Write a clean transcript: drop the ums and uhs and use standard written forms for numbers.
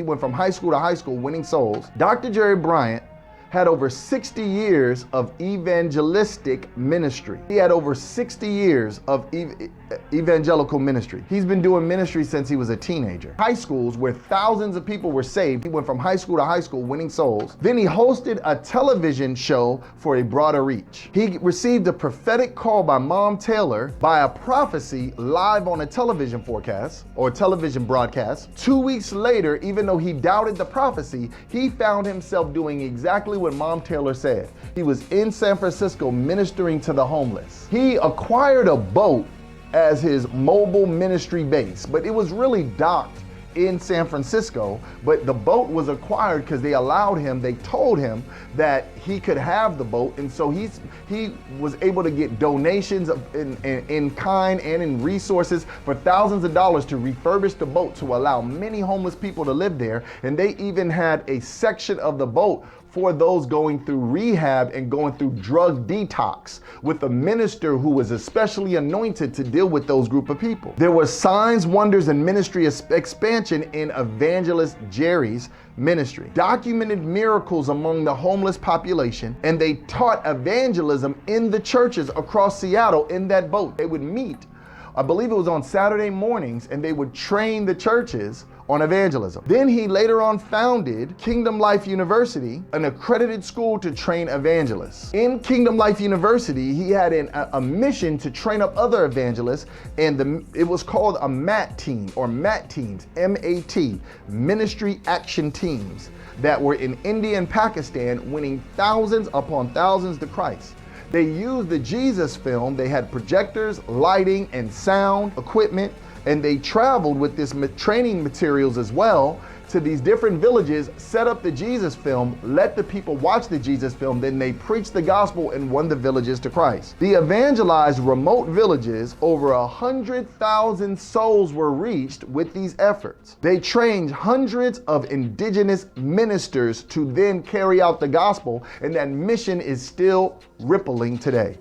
went from high school to high school winning souls. Dr. Jerry Bryant had over 60 years of evangelistic ministry. He had over 60 years of evangelical ministry. He's been doing ministry since he was a teenager. High schools where thousands of people were saved. He went from high school to high school winning souls. Then he hosted a television show for a broader reach. He received a prophetic call by Mom Taylor by a prophecy live on a television forecast or television broadcast. 2 weeks later, even though he doubted the prophecy, he found himself doing exactly what Mom Taylor said. He was in San Francisco ministering to the homeless. He acquired a boat as his mobile ministry base, but it was really docked in San Francisco, but the boat was acquired because they told him that he could have the boat, and so he was able to get donations in kind and in resources for thousands of dollars to refurbish the boat to allow many homeless people to live there, and they even had a section of the boat for those going through rehab and going through drug detox with a minister who was especially anointed to deal with those group of people. There were signs, wonders, and ministry expansion in Evangelist Jerry's ministry. Documented miracles among the homeless population, and they taught evangelism in the churches across Seattle in that boat. They would meet, I believe it was on Saturday mornings, and they would train the churches on evangelism. Then he later on founded Kingdom Life University, an accredited school to train evangelists. In Kingdom Life University, he had a mission to train up other evangelists, and it was called a MAT team, or MAT teams, M-A-T, Ministry Action Teams, that were in India and Pakistan, winning thousands upon thousands to Christ. They used the Jesus film. They had projectors, lighting, and sound equipment, and they traveled with this training materials as well to these different villages, set up the Jesus film, let the people watch the Jesus film, then they preached the gospel and won the villages to Christ. They evangelized remote villages. Over 100,000 souls were reached with these efforts. They trained hundreds of indigenous ministers to then carry out the gospel, and that mission is still rippling today.